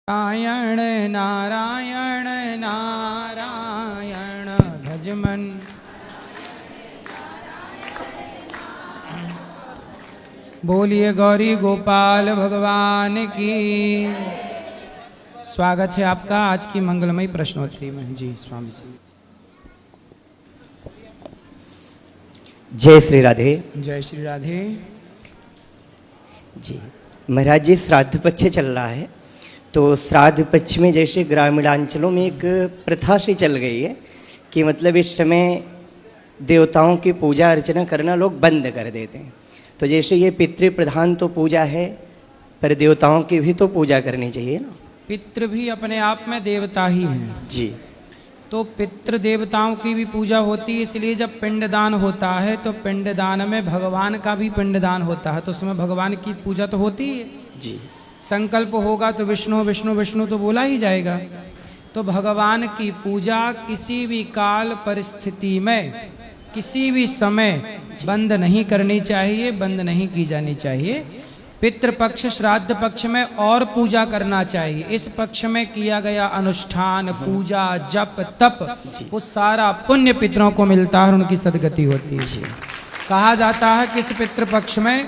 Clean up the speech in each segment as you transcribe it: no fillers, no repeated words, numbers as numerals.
नारायण नारायण नारायण भजमन। बोलिए गौरी गोपाल भगवान की। स्वागत है आपका आज की मंगलमयी प्रश्नोत्तरी में। जी स्वामी जी। जय श्री राधे। जय श्री राधे। जी महाराज जी, श्राद्ध पक्ष चल रहा है, तो श्राद्ध पक्ष में जैसे ग्रामीणांचलों में एक प्रथा सी चल गई है कि मतलब इस समय देवताओं की पूजा अर्चना करना लोग बंद कर देते हैं। तो जैसे ये पितृ प्रधान तो पूजा है, पर देवताओं की भी तो पूजा करनी चाहिए ना। पितृ भी अपने आप में देवता ही हैं। जी। तो पितृ देवताओं की भी पूजा होती है, इसलिए जब पिंडदान होता है तो पिंडदान में भगवान का भी पिंडदान होता है, तो उसमें भगवान की पूजा तो होती है। जी। संकल्प होगा तो विष्णु विष्णु विष्णु तो बोला ही जाएगा। तो भगवान की पूजा किसी भी काल परिस्थिति में किसी भी समय बंद नहीं करनी चाहिए, बंद नहीं की जानी चाहिए। पितृपक्ष श्राद्ध पक्ष में और पूजा करना चाहिए। इस पक्ष में किया गया अनुष्ठान पूजा जप तप वो सारा पुण्य पितरों को मिलता है और उनकी सदगति होती है। कहा जाता है कि इस पितृपक्ष में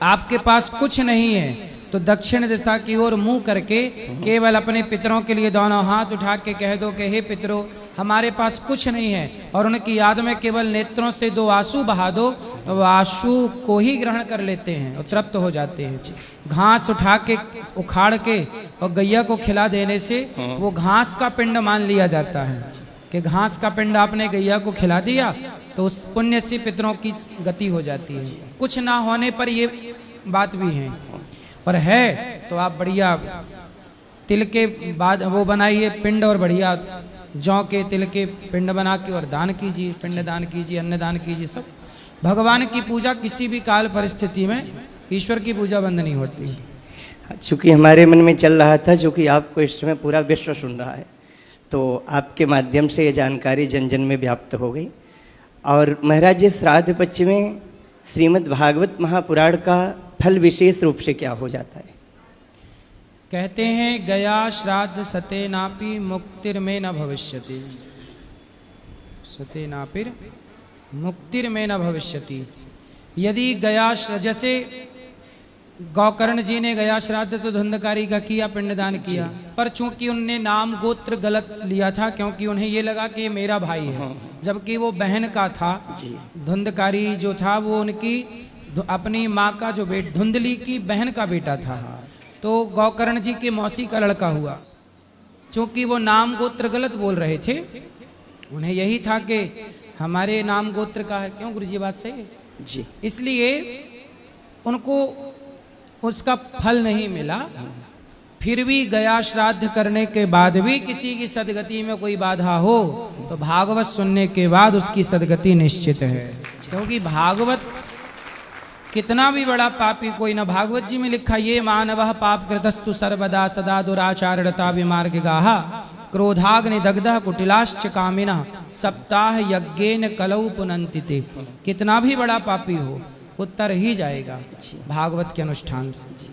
आपके पास कुछ नहीं है तो दक्षिण दिशा की ओर मुंह करके केवल अपने पितरों के लिए दोनों हाथ उठा के कह दो कि हे पितरों, हमारे पास कुछ नहीं है, और उनकी याद में केवल नेत्रों से 2 आंसू बहा दो तो वो आंसू को ही ग्रहण कर लेते हैं और तृप्त हो जाते हैं। घास उठा के उखाड़ के और गैया को खिला देने से वो घास का पिंड मान लिया जाता है कि घास का पिंड आपने गैया को खिला दिया तो उस पुण्य से पितरों की गति हो जाती है। कुछ ना होने पर ये बात भी है, और है तो आप बढ़िया तिल के बाद वो बनाइए पिंड, और बढ़िया जौ के तिल के पिंड बना के और दान कीजिए, पिंड दान कीजिए, अन्नदान कीजिए। सब भगवान की पूजा किसी भी काल परिस्थिति में ईश्वर की पूजा बंद नहीं होती। चूँकि हमारे मन में चल रहा था, चूँकि आपको इस समय पूरा विश्व सुन रहा है, तो आपके माध्यम से ये जानकारी जन जन में व्याप्त हो गई। और महाराज जी, श्राद्ध पक्ष में श्रीमद् भागवत महापुराण का फल विशेष रूप से क्या हो जाता है? कहते हैं गया श्राद्ध सते नापि मुक्तिर में न भविष्यति। सते नापिर मुक्तिर में न भविष्यति। यदि गया जैसे गौकर्ण जी ने गया श्राद्ध तो धुंधकारी का किया, पिंडदान किया, पर चूंकि उनने नाम गोत्र गलत लिया था, क्योंकि उन्हें ये लगा कि ये मेरा भाई है, जबकि वो बहन का था। धुंधकारी जो था वो उनकी अपनी माँ का जो धुंधली की बहन का बेटा था, तो गौकर्ण जी के मौसी का लड़का हुआ। चूंकि वो नाम गोत्र गलत बोल रहे थे, उन्हें यही था कि हमारे नाम गोत्र का है। क्यों गुरुजी, बात सही है जी। इसलिए उनको उसका फल नहीं मिला। फिर भी गया श्राद्ध करने के बाद भी किसी की सदगति में कोई बाधा हो तो भागवत सुनने के बाद उसकी सदगति निश्चित है। क्योंकि भागवत कितना भी बड़ा पापी कोई न, भागवत जी में लिखा ये मानवः पाप कृतस्तु सर्वदा सदा दुराचारणता विमार्गगाः क्रोधाग्नि दग्धः कुटिलाश्च कामिनः सप्ताह यज्ञेन कलौ पुनन्ति ते। कितना भी बड़ा पापी हो उत्तर ही जाएगा भागवत के अनुष्ठान से।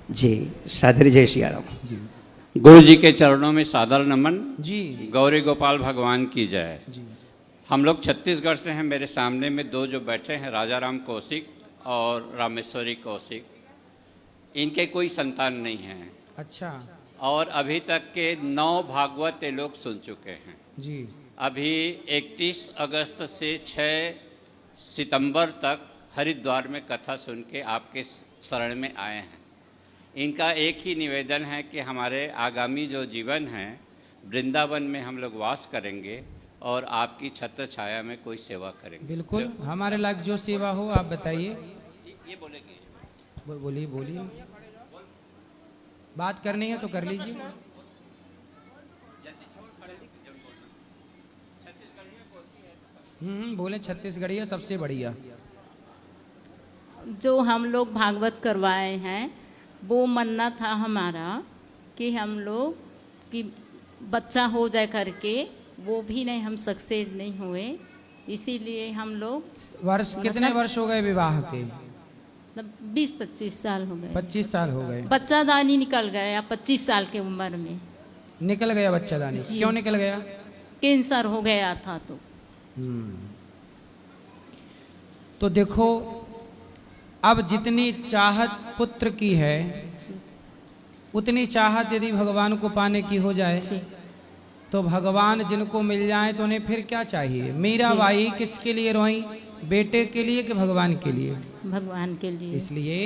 जी सादर जय श्री राम जी। गुरु जी के चरणों में सादर नमन जी। गौरी गोपाल भगवान की जय। जी। हम लोग छत्तीसगढ़ से हैं। मेरे सामने में 2 जो बैठे हैं, राजा राम कौशिक और रामेश्वरी कौशिक, इनके कोई संतान नहीं हैं। अच्छा। और अभी तक के 9 भागवत ये लोग सुन चुके हैं। जी। अभी 31 अगस्त से 6 सितंबर तक हरिद्वार में कथा सुन के आपके शरण में आए हैं। इनका एक ही निवेदन है कि हमारे आगामी जो जीवन है वृंदावन में हम लोग वास करेंगे और आपकी छत्र छाया में कोई सेवा करेंगे। बिल्कुल, हमारे लायक जो सेवा हो आप बताइए। ये बोलेंगे। बोलिए बोलिए, बात करनी है तो कर लीजिए। बोले छत्तीसगढ़िया सबसे बढ़िया। जो हम लोग भागवत करवाए हैं वो मन्ना था हमारा कि हम लोग कि बच्चा हो जाए करके, वो भी नहीं, हम सक्सेस नहीं हुए, इसीलिए हम लोग वर्ष कितने वर्ष हो गए विवाह के? मतलब 20-25 साल हो गए। 25 साल हो गए। बच्चादानी निकल गया 25 साल की उम्र में। निकल गया बच्चादानी? जी। क्यों निकल गया? कैंसर हो गया था तो देखो, अब जितनी चाहत पुत्र की है उतनी चाहत यदि भगवान को पाने की हो जाए जी। तो भगवान जिनको मिल जाए तो उन्हें फिर क्या चाहिए? मीराबाई किसके लिए रोई? बेटे के लिए कि भगवान के लिए? भगवान के लिए। इसलिए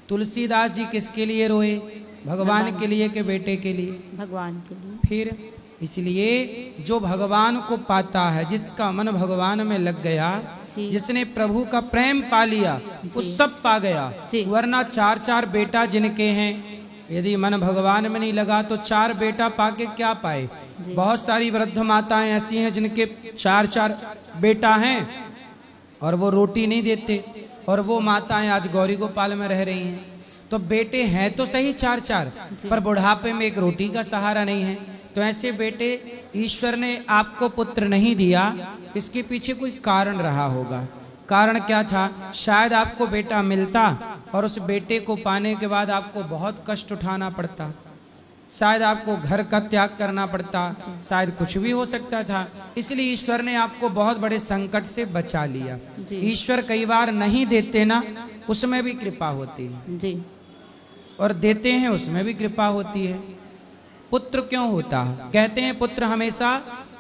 तुलसीदास जी किसके लिए रोए? भगवान के लिए कि बेटे के लिए? भगवान के लिए। फिर इसलिए जो भगवान को पाता है, जिसका मन भगवान में लग गया, जी। जिसने प्रभु का प्रेम पा लिया, वो सब पा गया। जी। वरना 4-4 बेटा जिनके हैं, यदि मन भगवान में नहीं लगा तो 4 बेटा पाके क्या पाए? बहुत सारी वृद्ध माताएं ऐसी हैं जिनके 4-4 बेटा हैं और वो रोटी नहीं देते, और वो माताएं आज गौरी गोपाल में रह रही हैं। तो बेटे हैं तो सही 4-4, पर बुढ़ापे में एक रोटी का सहारा नहीं है। तो ऐसे बेटे ईश्वर ने आपको पुत्र नहीं दिया, इसके पीछे कोई कारण रहा होगा। कारण क्या था? शायद आपको बेटा मिलता और उस बेटे को पाने के बाद आपको बहुत कष्ट उठाना पड़ता, शायद आपको घर का त्याग करना पड़ता, शायद कुछ भी हो सकता था। इसलिए ईश्वर ने आपको बहुत बड़े संकट से बचा लिया। ईश्वर कई बार नहीं देते ना, उसमें भी कृपा होती है जी। और देते हैं उसमें भी कृपा होती है। पुत्र क्यों होता है? कहते हैं पुत्र हमेशा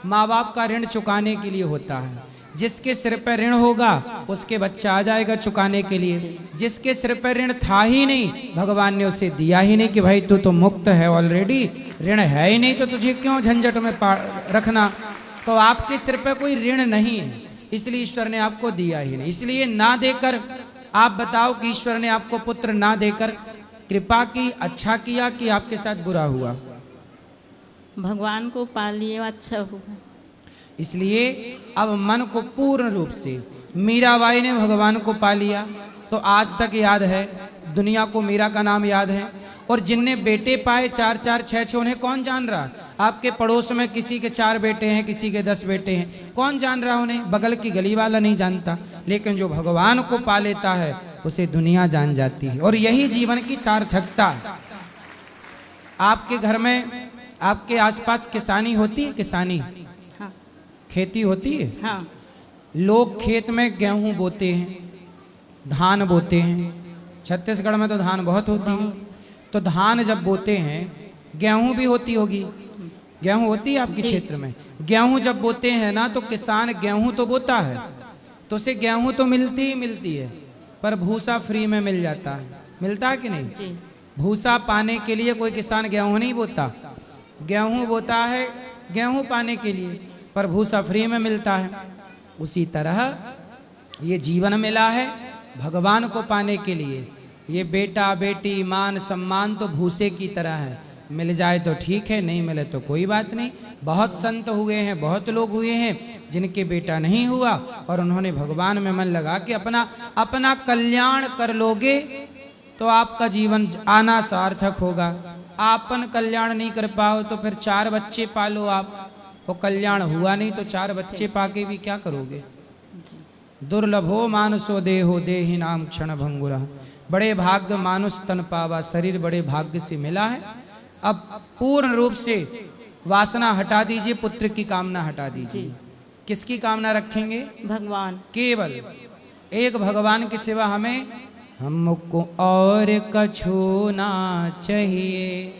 माँ बाप का ऋण चुकाने के लिए होता है। जिसके सिर पर ऋण होगा उसके बच्चा आ जाएगा चुकाने के लिए। जिसके सिर पर ऋण था ही नहीं, भगवान ने उसे दिया ही नहीं कि भाई तू तो मुक्त है ऑलरेडी, ऋण है ही नहीं तो तुझे क्यों झंझट में रखना। तो आपके सिर पर कोई ऋण नहीं है, इसलिए ईश्वर ने आपको दिया ही नहीं। इसलिए ना देकर, आप बताओ कि ईश्वर ने आपको पुत्र ना देकर कृपा की, अच्छा किया कि आपके साथ बुरा हुआ? भगवान को पा लिए, अच्छा हुआ। इसलिए अब मन को पूर्ण रूप से, मीराबाई ने भगवान को पा लिया तो आज तक याद है, दुनिया को मीरा का नाम याद है। और जिनने बेटे पाए 4-4, 6-6, उन्हें कौन जान रहा? आपके पड़ोस में किसी के 4 बेटे हैं, किसी के 10 बेटे हैं, कौन जान रहा उन्हें? बगल की गली वाला नहीं जानता। लेकिन जो भगवान को पा लेता है उसे दुनिया जान जाती है। और यही जीवन की सार्थकता। आपके घर में, आपके आसपास किसानी होती है? किसानी, हाँ। खेती होती है? हाँ। लोग खेत में गेहूं बोते हैं, धान बोते हैं। छत्तीसगढ़ में तो धान बहुत होती है। तो धान जब बोते हैं, गेहूं भी होती होगी, गेहूं होती है आपके क्षेत्र में? गेहूं जब बोते हैं ना, तो किसान गेहूं तो बोता है, तो उसे गेहूं तो मिलती ही मिलती है, पर भूसा फ्री में मिल जाता है। मिलता है कि नहीं? जी। भूसा पाने के लिए कोई किसान गेहूं नहीं बोता, गेहूं बोता है गेहूं पाने के लिए, पर भूसा फ्री में मिलता है। उसी तरह ये जीवन मिला है भगवान को पाने के लिए। ये बेटा बेटी मान सम्मान तो भूसे की तरह है, मिल जाए तो ठीक है, नहीं मिले तो कोई बात नहीं। बहुत संत हुए हैं, बहुत लोग हुए हैं जिनके बेटा नहीं हुआ और उन्होंने भगवान में मन लगा के अपना कल्याण कर लोगे तो आपका जीवन आना सार्थक होगा। आपन कल्याण नहीं कर पाओ तो फिर 4 बच्चे पालो आप, वो कल्याण हुआ नहीं तो 4 बच्चे पाके भी क्या करोगे? दुर्लभो मानुषो देहो देहि नाम क्षण भंगुरा। बड़े भाग्य मानुष तन पावा, शरीर बड़े भाग्य से मिला है। अब पूर्ण रूप से वासना हटा दीजिए, पुत्र की कामना हटा दीजिए। किसकी कामना रखेंगे? भगवान। केवल एक भगवान के सिवा हमें हमको और कछु ना चाहिए,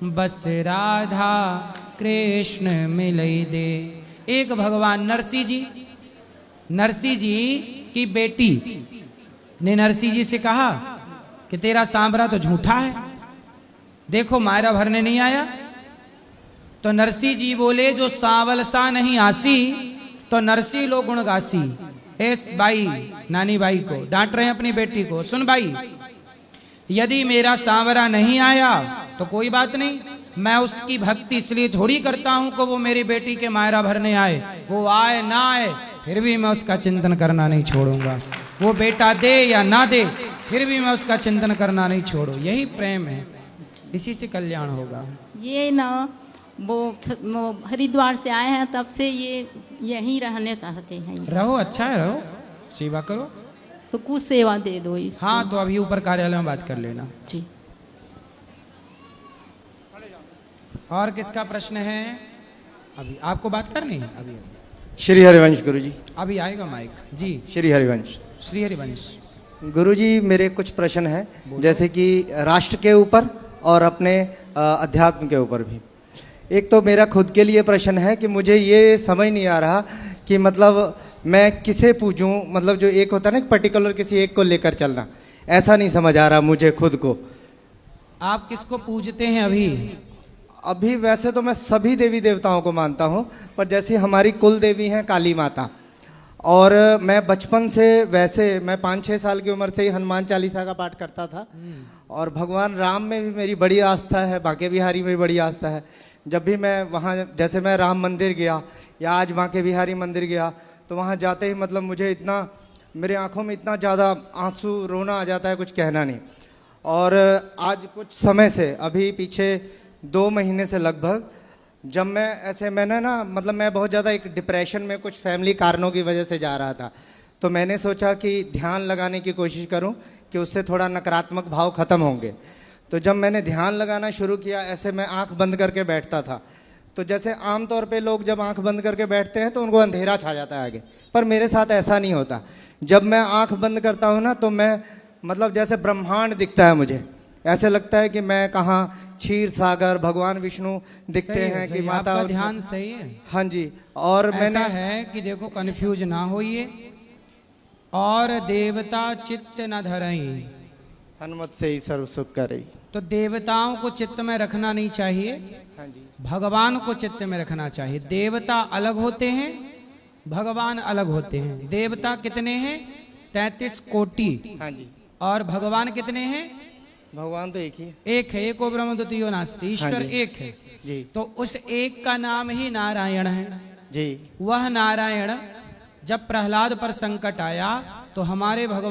बस राधा कृष्ण मिलई दे। एक भगवान। नरसिंह जी की बेटी ने नरसिंह जी से कहा कि तेरा सांवरा तो झूठा है, देखो मायरा भरने नहीं आया। तो नरसिंह जी बोले जो सांवल सा नहीं आसी, तो नरसिंह लो गुण गासी। बाई, नानी बाई को डांट रहे हैं अपनी बेटी को, सुन भाई, यदि मेरा सांवरा नहीं आया तो कोई बात नहीं, मैं उसकी भक्ति इसलिए थोड़ी करता हूं कि वो मेरी बेटी के मायरा भरने आए। वो आए ना आए फिर भी मैं उसका चिंतन करना नहीं छोड़ूंगा। वो बेटा दे या ना दे फिर भी मैं उसका चिंतन करना नहीं छोड़ू। यही प्रेम है, इसी से कल्याण होगा। ये ना वो हरिद्वार से आए हैं, तब से ये यहीं रहने चाहते हैं। रहो, अच्छा है, रहो, सेवा करो। तो कुछ सेवा दे दो इसको। हाँ, तो अभी ऊपर कार्यालय में बात कर लेना। जी। और किसका प्रश्न है? अभी आपको बात करनी है? अभी श्री हरिवंश गुरु जी। अभी आएगा माइक जी। श्री हरिवंश। श्री हरिवंश। गुरु जी, मेरे कुछ प्रश्न हैं, जैसे कि राष्ट्र के ऊपर और अपने अध्यात्म के ऊपर भी। एक तो मेरा खुद के लिए प्रश्न है कि मुझे ये समझ नहीं आ रहा कि मतलब मैं किसे पूजूं, मतलब जो एक होता है ना पर्टिकुलर किसी एक को लेकर चलना, ऐसा नहीं समझ आ रहा मुझे खुद को। आप किसको पूजते हैं अभी? अभी वैसे तो मैं सभी देवी देवताओं को मानता हूँ, पर जैसे हमारी कुल देवी हैं काली माता, और मैं बचपन से वैसे मैं 5-6 साल की उम्र से ही हनुमान चालीसा का पाठ करता था, और भगवान राम में भी मेरी बड़ी आस्था है, बांके बिहारी में भी बड़ी आस्था है। जब भी मैं वहाँ, जैसे मैं राम मंदिर गया या आज बांके बिहारी मंदिर गया, तो वहाँ जाते ही मतलब मुझे इतना, मेरे आंखों में इतना ज़्यादा आंसू, रोना आ जाता है, कुछ कहना नहीं। और आज कुछ समय से, अभी पीछे 2 महीने से लगभग, जब मैं ऐसे, मैंने ना मतलब मैं बहुत ज़्यादा एक डिप्रेशन में कुछ फैमिली कारणों की वजह से जा रहा था, तो मैंने सोचा कि ध्यान लगाने की कोशिश करूं कि उससे थोड़ा नकारात्मक भाव ख़त्म होंगे। तो जब मैंने ध्यान लगाना शुरू किया, ऐसे मैं आंख बंद करके बैठता था, तो जैसे आमतौर पे लोग जब आंख बंद करके बैठते हैं तो उनको अंधेरा छा जाता है आगे, पर मेरे साथ ऐसा नहीं होता। जब मैं आंख बंद करता हूँ ना, तो मैं मतलब जैसे ब्रह्मांड दिखता है मुझे, ऐसे लगता है कि मैं कहाँ, क्षीर सागर, भगवान विष्णु दिखते हैं कि माता। आपका ध्यान सही है। हाँ जी। और ऐसा मैंने है कि देखो, कंफ्यूज ना होइए। और देवता चित्त न धरई, हनुमत से ही सर्व सुख करे। तो देवताओं को चित्त में रखना नहीं चाहिए, हाँ जी। भगवान को चित्त में रखना चाहिए। देवता अलग होते हैं, भगवान अलग होते हैं। देवता कितने हैं? 33 कोटि। हाँ जी। और भगवान कितने हैं? भगवान तो एक ही है। एक है, एको ब्रह्म द्वितीयो नास्ति, ईश्वर हाँ जी। एक है जी। तो उस एक का नाम ही नारायण है। जी। वह नारायण, जब प्रहलाद पर संकट आया तो हमारे भगवान